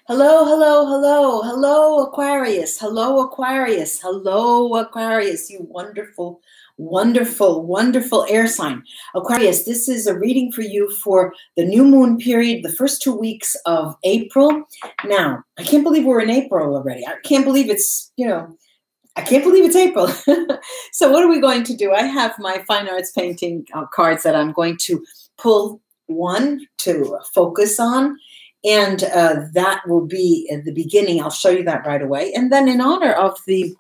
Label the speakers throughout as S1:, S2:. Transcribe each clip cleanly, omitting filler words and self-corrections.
S1: Hello, hello, hello, hello, Aquarius. Hello, Aquarius. Hello, Aquarius, you wonderful, wonderful, wonderful air sign. Aquarius, this is a reading for you for the new moon period, the first 2 weeks of April. Now, I can't believe we're in April already. I can't believe it's, I can't believe it's April. So what are we going to do? I have my fine arts painting cards that I'm going to pull one to focus on. And that will be at the beginning. I'll show you that right away. And then in honor of the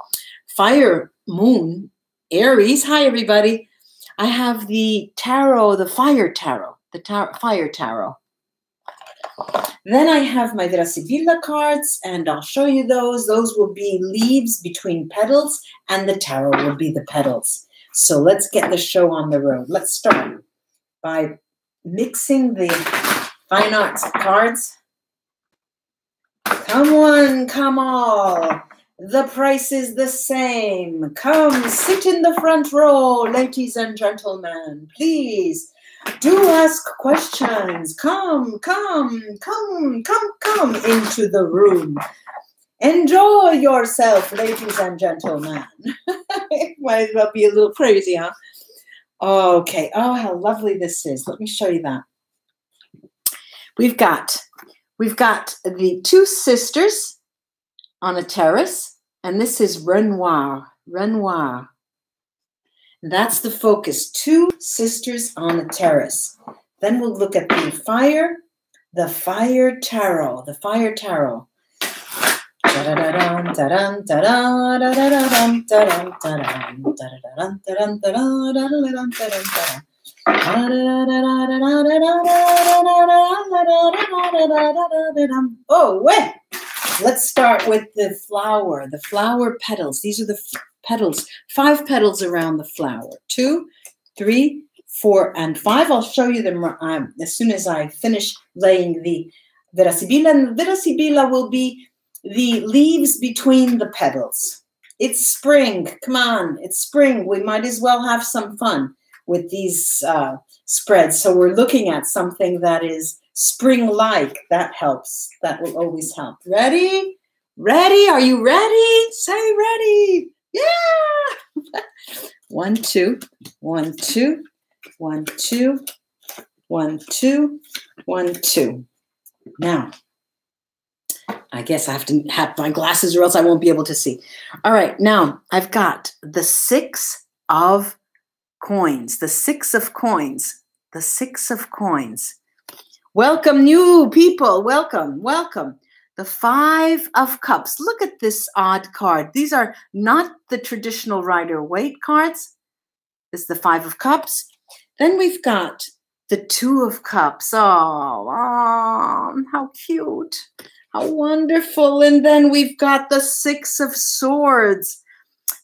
S1: fire moon, Aries, hi everybody, I have the tarot, the fire tarot, fire tarot. Then I have my VERA SIBILLA cards, and I'll show you those. Those will be leaves between petals, and the tarot will be the petals. So let's get the show on the road. Let's start by mixing the fine arts cards. Come one, come all. The price is the same. Come, sit in the front row, ladies and gentlemen. Please do ask questions. Come, come, come, come, come into the room. Enjoy yourself, ladies and gentlemen. It might as well be a little crazy, huh? Okay. Oh, how lovely this is. Let me show you that. We've got the two sisters on a terrace, and this is Renoir. Renoir. That's the focus. Two sisters on a terrace. Then we'll look at the fire tarot. The fire tarot. Oh, wait. Let's start with the flower petals. These are the petals, 5 petals around the flower. 2, 3, 4, and 5. I'll show you them as soon as I finish laying the VERA SIBILLA. And the VERA SIBILLA will be the leaves between the petals. It's spring. Come on, it's spring. We might as well have some fun with these spreads. So we're looking at something that is spring-like. That helps. That will always help. Ready? Ready? Are you ready? Say ready. Yeah. 1, 2, 1, 2, 1, 2, 1, 2, 1, 2. Now, I guess I have to have my glasses or else I won't be able to see. All right. Now, I've got the 6 of coins, the 6 of coins, the 6 of coins. Welcome, new people. Welcome, welcome. The 5 of cups. Look at this odd card. These are not the traditional Rider-Waite cards. This is the 5 of cups. Then we've got the 2 of cups. Oh, how cute. How wonderful. And then we've got the 6 of swords.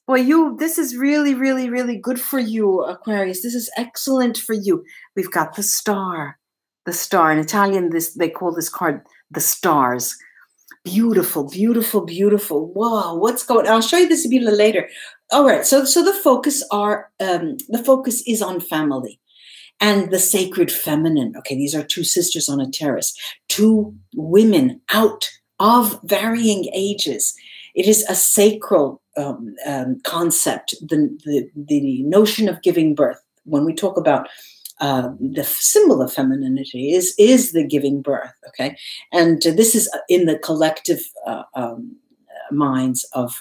S1: Boy, this is really, really, really good for you, Aquarius. This is excellent for you. We've got the star. The star. In Italian, they call this card the stars. Beautiful, beautiful, beautiful. Wow, what's going on? I'll show you the Sibilla later. All right, so the focus is on family and the sacred feminine. Okay, these are 2 sisters on a terrace, 2 women out of varying ages. It is a sacral concept, the notion of giving birth. When we talk about the symbol of femininity is the giving birth, okay? And this is in the collective minds of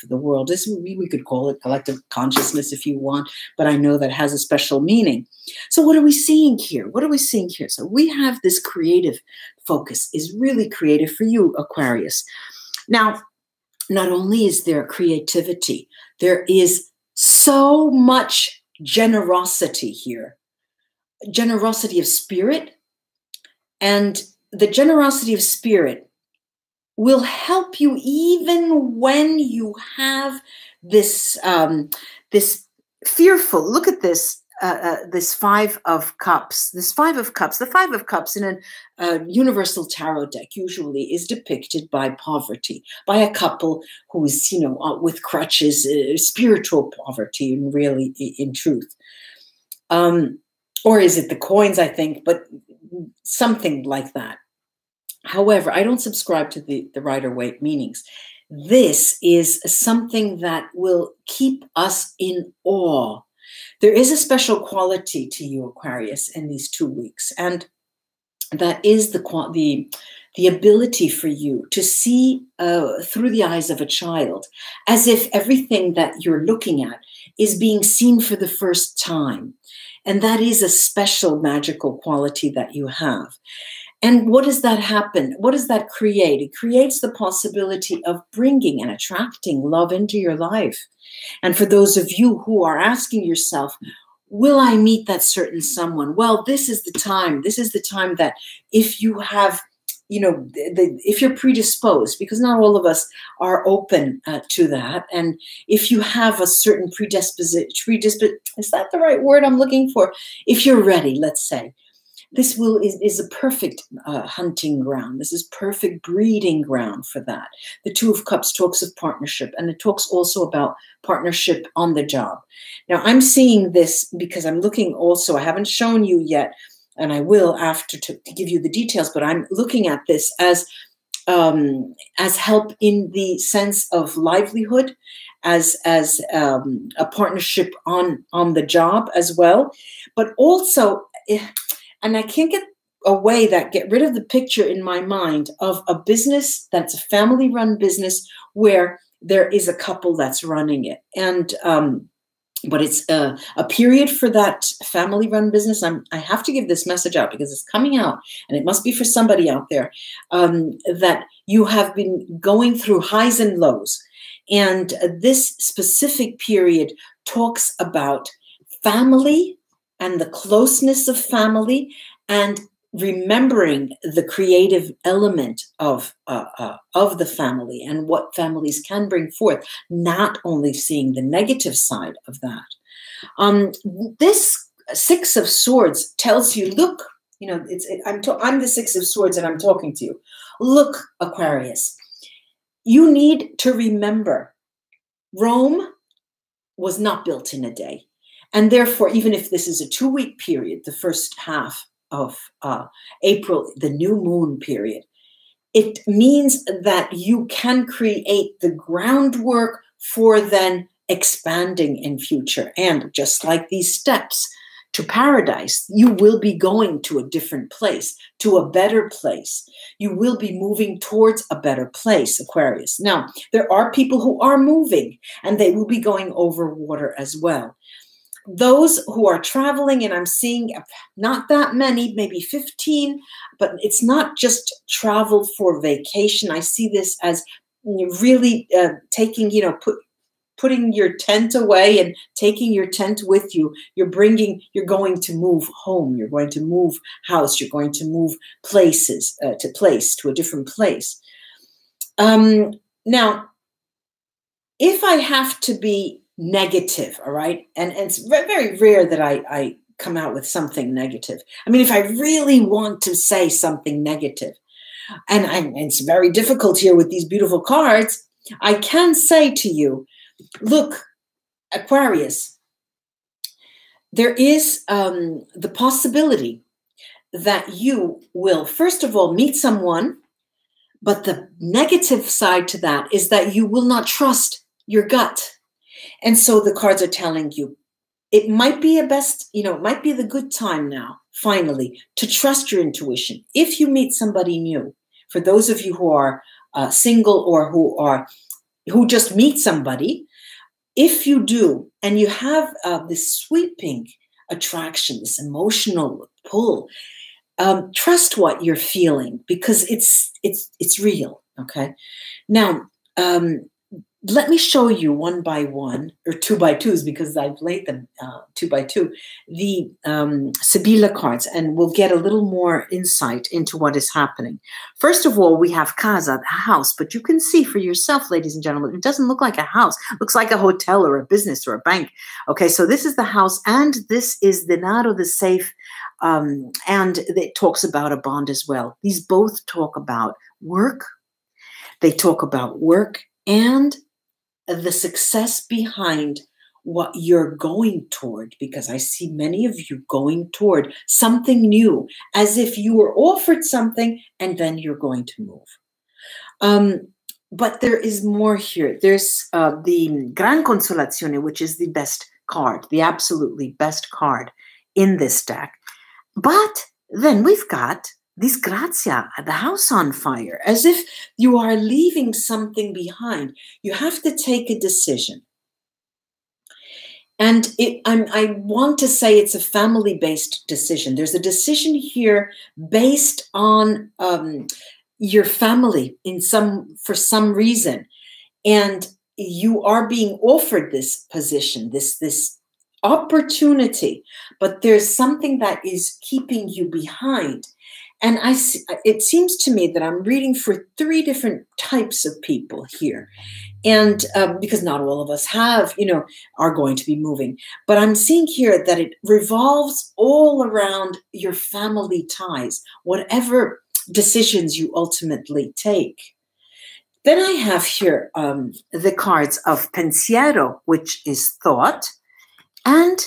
S1: the world. We could call it collective consciousness if you want, but I know that has a special meaning. So what are we seeing here? What are we seeing here? So we have this creative focus, is really creative for you, Aquarius. Now, not only is there creativity, there is so much generosity here. Generosity of spirit, and the generosity of spirit will help you even when you have this this fearful. Look at this this 5 of cups. This 5 of cups. The 5 of cups in a universal tarot deck usually is depicted by poverty, by a couple who is with crutches, spiritual poverty, and really in truth. Or is it the coins, I think, but something like that. However, I don't subscribe to the Rider-Waite meanings. This is something that will keep us in awe. There is a special quality to you, Aquarius, in these 2 weeks, and that is the ability for you to see through the eyes of a child, as if everything that you're looking at is being seen for the first time. And that is a special magical quality that you have. And what does that happen? What does that create? It creates the possibility of bringing and attracting love into your life. And for those of you who are asking yourself, will I meet that certain someone? Well, this is the time. This is the time that if you have, you know, if you're predisposed, because not all of us are open to that. And if you have a certain predisposition, is that the right word I'm looking for? If you're ready, let's say, this is a perfect hunting ground. This is perfect breeding ground for that. The Two of Cups talks of partnership, and it talks also about partnership on the job. Now, I'm seeing this because I'm looking also, I haven't shown you yet, and I will after to give you the details, but I'm looking at this as help in the sense of livelihood, as a partnership on the job as well, but also, and I can't get rid of the picture in my mind of a business that's a family-run business where there is a couple that's running it. And but it's a period for that family-run business. I have to give this message out because it's coming out, and it must be for somebody out there, that you have been going through highs and lows. And this specific period talks about family and the closeness of family, and remembering the creative element of the family and what families can bring forth, not only seeing the negative side of that. This Six of Swords tells you, look, you know, I'm the Six of Swords and I'm talking to you. Look, Aquarius, you need to remember Rome was not built in a day. And therefore, even if this is a 2-week period, the first half of April, the new moon period, it means that you can create the groundwork for then expanding in future. And just like these steps to paradise, you will be going to a different place, to a better place. You will be moving towards a better place, Aquarius. Now, there are people who are moving, and they will be going over water as well. Those who are traveling, and I'm seeing not that many, maybe 15, but it's not just travel for vacation. I see this as really taking, you know, putting your tent away and taking your tent with you. You're going to move home. You're going to move house. You're going to move places to a different place. Now, if I have to be negative, all right? And it's very rare that I come out with something negative. I mean, if I really want to say something negative, and it's very difficult here with these beautiful cards, I can say to you, look, Aquarius, there is the possibility that you will, first of all, meet someone, but the negative side to that is that you will not trust your gut. And so the cards are telling you, it might be it might be the good time now, finally, to trust your intuition. If you meet somebody new, for those of you who are single or who just meet somebody, if you do, and you have this sweeping attraction, this emotional pull, trust what you're feeling, because it's real. Okay. Now, let me show you one by one, or 2 by 2s, because I've laid them 2 by 2, the Sibilla cards, and we'll get a little more insight into what is happening. First of all, we have casa, a house, but you can see for yourself, ladies and gentlemen, it doesn't look like a house. It looks like a hotel or a business or a bank. Okay, so this is the house, and this is denaro, the safe, and it talks about a bond as well. These both talk about work. They talk about work and the success behind what you're going toward, because I see many of you going toward something new, as if you were offered something and then you're going to move. But there is more here. There's the Gran Consolazione, which is the best card, the absolutely best card in this deck. But then we've got Disgrazia, the house on fire, as if you are leaving something behind. You have to take a decision. And I want to say it's a family-based decision. There's a decision here based on your family for some reason. And you are being offered this position, this opportunity, but there's something that is keeping you behind. And it seems to me that I'm reading for 3 different types of people here. And because not all of us are going to be moving. But I'm seeing here that it revolves all around your family ties, whatever decisions you ultimately take. Then I have here the cards of Pensiero, which is thought, and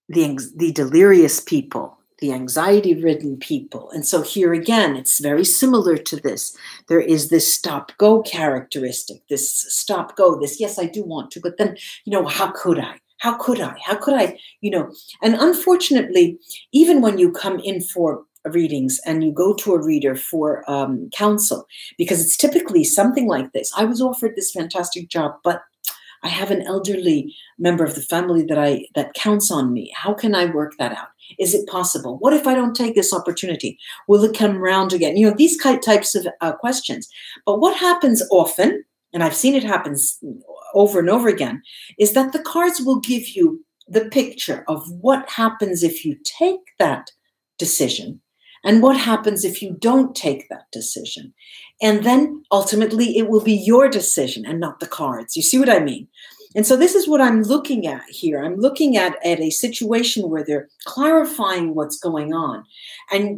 S1: the delirious people, the anxiety-ridden people. And so here again, it's very similar to this. There is this stop-go characteristic, this stop-go, this, yes, I do want to, but then, how could I? How could I? How could I? And unfortunately, even when you come in for readings and you go to a reader for counsel, because it's typically something like this. I was offered this fantastic job, but I have an elderly member of the family that counts on me. How can I work that out? Is it possible? What if I don't take this opportunity? Will it come around again? These types of questions. But what happens often, and I've seen it happen over and over again, is that the cards will give you the picture of what happens if you take that decision and what happens if you don't take that decision. And then ultimately it will be your decision and not the cards. You see what I mean? And so this is what I'm looking at here. I'm looking at a situation where they're clarifying what's going on,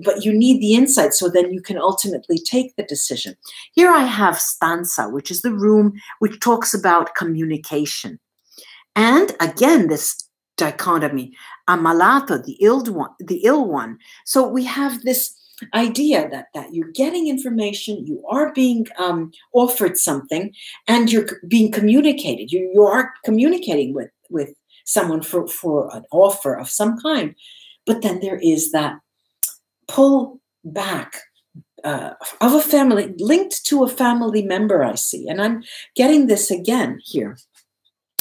S1: but you need the insight so then you can ultimately take the decision. Here I have stanza, which is the room which talks about communication. And again, this dichotomy, ammalato, the ill one. So we have this idea that you're getting information, you are being offered something, and you're being communicated. You are communicating with someone for an offer of some kind. But then there is that pull back of a family, linked to a family member, I see. And I'm getting this again here.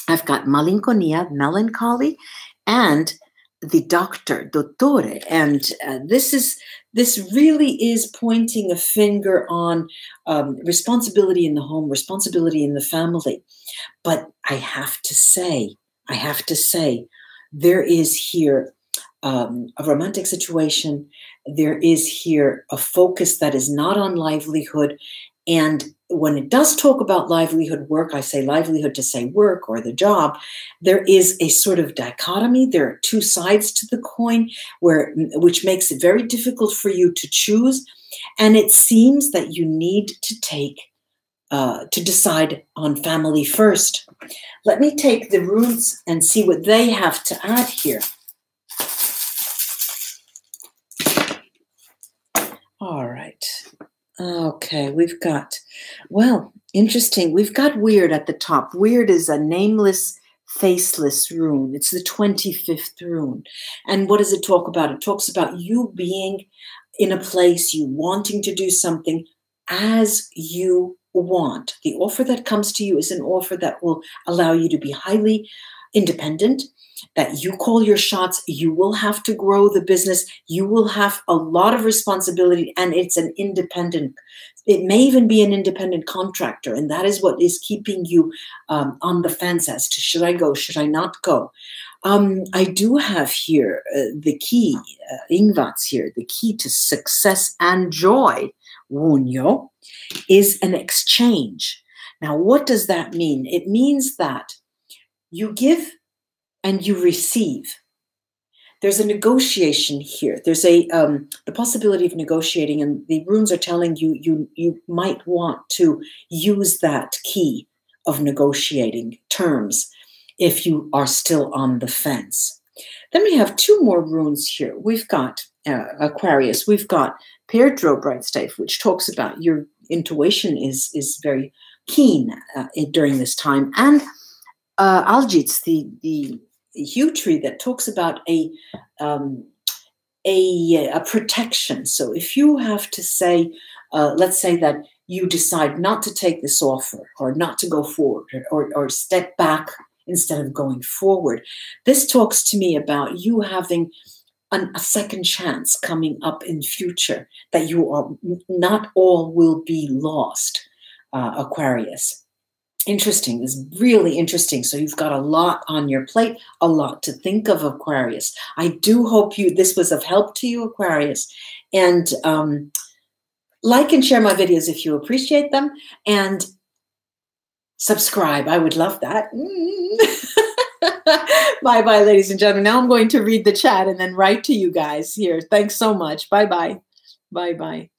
S1: I've got malinconia, melancholy, and the doctor, dottore. And this really is pointing a finger on responsibility in the home, responsibility in the family. But I have to say, there is here a romantic situation. There is here a focus that is not on livelihood. And when it does talk about livelihood, work, I say livelihood to say work or the job, there is a sort of dichotomy. There are 2 sides to the coin which makes it very difficult for you to choose. And it seems that you need to decide on family first. Let me take the runes and see what they have to add here. All right. Okay, we've got, well, interesting. We've got weird at the top. Weird is a nameless, faceless rune. It's the 25th rune. And what does it talk about? It talks about you being in a place, you wanting to do something as you want. The offer that comes to you is an offer that will allow you to be highly independent, that you call your shots, you will have to grow the business, you will have a lot of responsibility, and it's an independent, it may even be an independent contractor, and that is what is keeping you on the fence as to should I go, should I not go. I do have here the key, Ingvats here, the key to success and joy, Wunyo, is an exchange. Now, what does that mean? It means that you give and you receive. There's a negotiation here. There's the possibility of negotiating, and the runes are telling you you might want to use that key of negotiating terms if you are still on the fence. Then we have two more runes here. We've got Aquarius. We've got paired Drobrightstave, which talks about your intuition is very keen during this time. And Algits, the hue tree that talks about a protection. So if you have to say, let's say that you decide not to take this offer or not to go forward or step back instead of going forward, this talks to me about you having a second chance coming up in future, that you are not all will be lost, Aquarius. Interesting. This is really interesting. So you've got a lot on your plate, a lot to think of, Aquarius. I do hope this was of help to you, Aquarius. And like and share my videos if you appreciate them. And subscribe. I would love that. Bye-bye, ladies and gentlemen. Now I'm going to read the chat and then write to you guys here. Thanks so much. Bye-bye. Bye-bye.